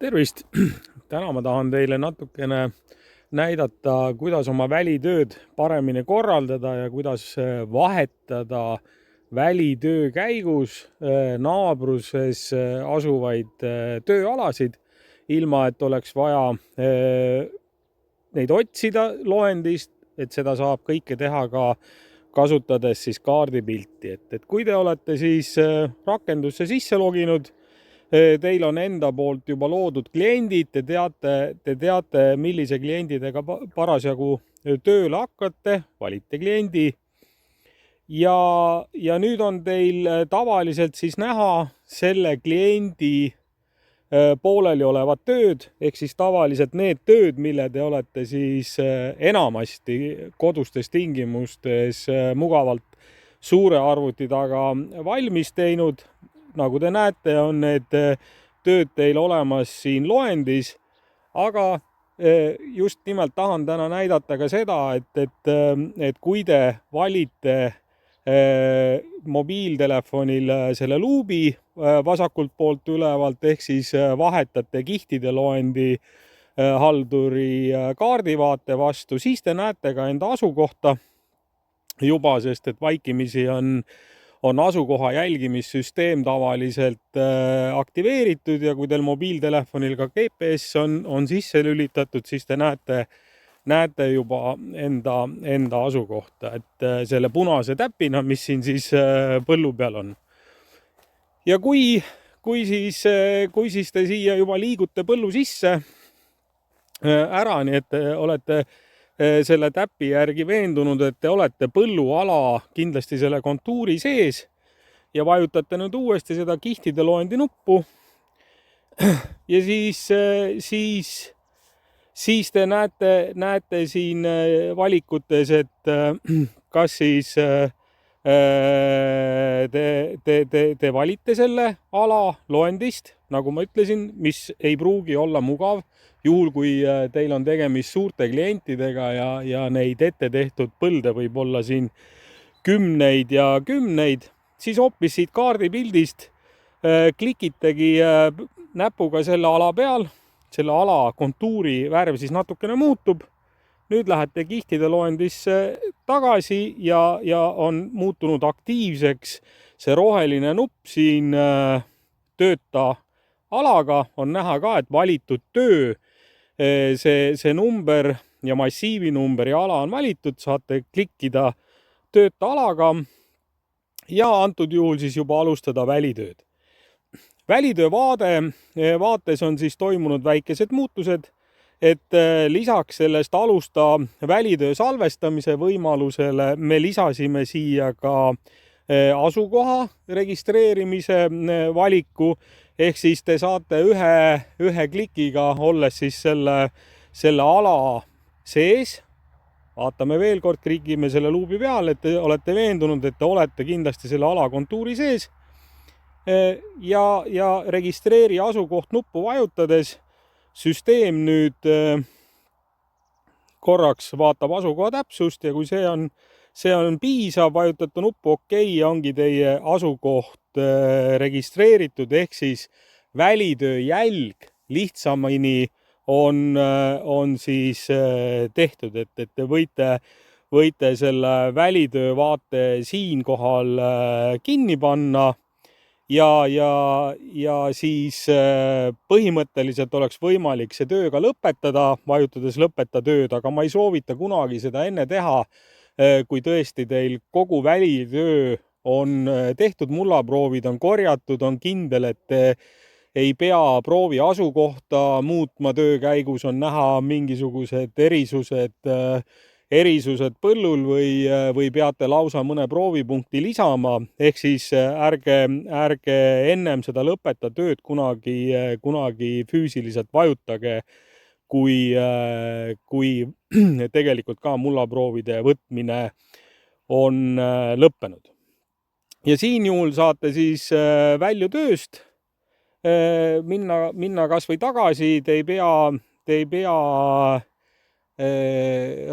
Tervist! Täna ma tahan teile natukene näidata, kuidas oma välitööd paremini korraldada ja kuidas vahetada välitöö käigus naabruses asuvaid tööalasid, ilma et oleks vaja neid otsida loendist, et seda saab kõike teha ka kasutades siis kaardipilti. Et kui te olete siis rakendusse sisse loginud, teil on enda poolt juba loodud kliendid, te teate, millise kliendidega parasjagu tööle hakkate, valite kliendi ja nüüd on teil tavaliselt siis näha selle kliendi pooleli olevad tööd, ehk siis tavaliselt need tööd, mille te olete siis enamasti kodustes tingimustes mugavalt suure arvuti taga valmis teinud. Nagu te näete, on need tööd teil olemas siin loendis, aga just nimelt tahan täna näidata ka seda, et kui te valite mobiiltelefonil selle luubi vasakult poolt ülevalt, ehk siis vahetate kihtide loendi halduri kaardivaate vastu, siis te näete ka enda asukohta juba, sest et vaikimisi on asukoha jälgimissüsteem tavaliselt aktiveeritud ja kui teil mobiiltelefonil ka GPS on sisse lülitatud, siis te näete juba enda asukohta, et selle punase täpina, mis siin siis põllu peal on. Ja kui siis te siia juba liigute põllu sisse ära, nii et te olete selle täpi järgi veendunud, et te olete põlluala kindlasti selle kontuuri sees ja vajutate nüüd uuesti seda kihtide loendi nuppu ja siis te näete siin valikutes, et kas siis te valite selle ala loendist, nagu ma ütlesin, mis ei pruugi olla mugav, juhul kui teil on tegemist suurte klientidega ja neid ette tehtud põlde võib olla siin kümneid ja kümneid, siis hoopis siit kaardipildist klikitegi näpuga selle ala peal, selle ala kontuuri värv siis natukene muutub. Nüüd lähete kihtide loendisse tagasi ja on muutunud aktiivseks see roheline nupp siin tööta alaga, on näha ka, et valitud töö, see number ja massiivi number ja ala on valitud, saate klikkida tööta alaga ja antud juhul siis juba alustada välitööd. Välitöö vaates on siis toimunud väikesed muutused, et lisaks sellest alusta välitöö salvestamise võimalusele me lisasime siia ka asukoha registreerimise valiku, ehk siis te saate ühe klikiga, olles siis selle ala sees, vaatame veel kord, klikime selle luubi peale, et te olete veendunud, et te olete kindlasti selle ala kontuuri sees ja registreeri asukoht nuppu vajutades süsteem nüüd korraks vaatab asukoha täpsust ja kui see on piisav, vajutate nuppu OK ja ongi teie asukoht registreeritud, ehk siis välitöö jälg lihtsamini on siis tehtud, et te võite selle välitöö vaate siinkohal kinni panna ja siis põhimõtteliselt oleks võimalik see tööga lõpetada, vajutades lõpeta tööd, aga ma ei soovita kunagi seda enne teha, kui tõesti teil kogu välitöö on tehtud, mullaproovid on korjatud, on kindel, et te ei pea proovi asukohta muutma töö käigus, on näha mingisugused erisused põllul või peate lausa mõne proovipunkti lisama, ehk siis ärge ennem seda lõpeta tööd kunagi füüsiliselt vajutage, kui tegelikult ka mullaproovide võtmine on lõppenud. Ja siin juhul saate siis väljutööst minna kas või tagasi, te ei pea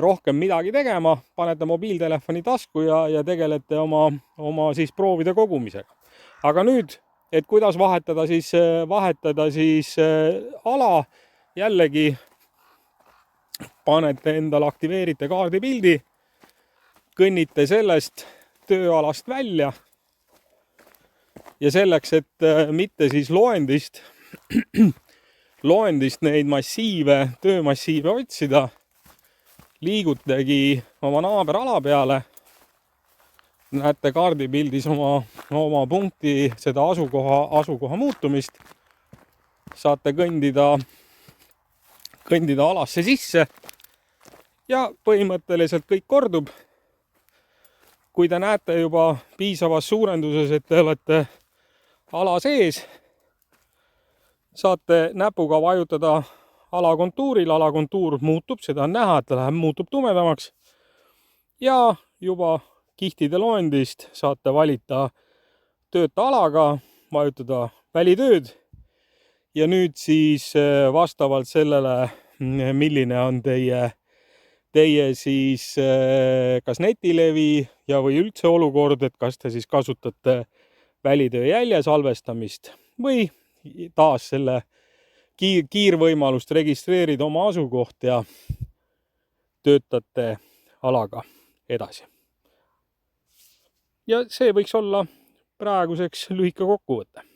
rohkem midagi tegema, panete mobiiltelefoni tasku ja tegelete oma siis proovide kogumisega. Aga nüüd et kuidas vahetada siis ala. Jällegi panete endale, aktiveerite kaardipildi, kõnnite sellest tööalast välja ja selleks, et mitte siis loendist neid massiive, töömassiive otsida, liigutegi oma naaberala peale. Näete kaardipildis oma punkti, seda asukoha muutumist. Saate kõndida alasse sisse ja põhimõtteliselt kõik kordub. Kui te näete juba piisavas suurenduses, et te olete ala sees, saate näpuga vajutada ala kontuuril, ala kontuur muutub, seda on näha, et ta muutub tumedamaks ja juba kihtide loendist saate valita tööta alaga, vajutada välitööd ja nüüd siis vastavalt sellele, milline on teie siis kas netilevi ja või üldse olukord, et kas te siis kasutate välitöö jälje salvestamist või taas selle kiirvõimalust registreerida oma asukoht ja töötate alaga edasi. Ja see võiks olla praeguseks lühike kokkuvõte.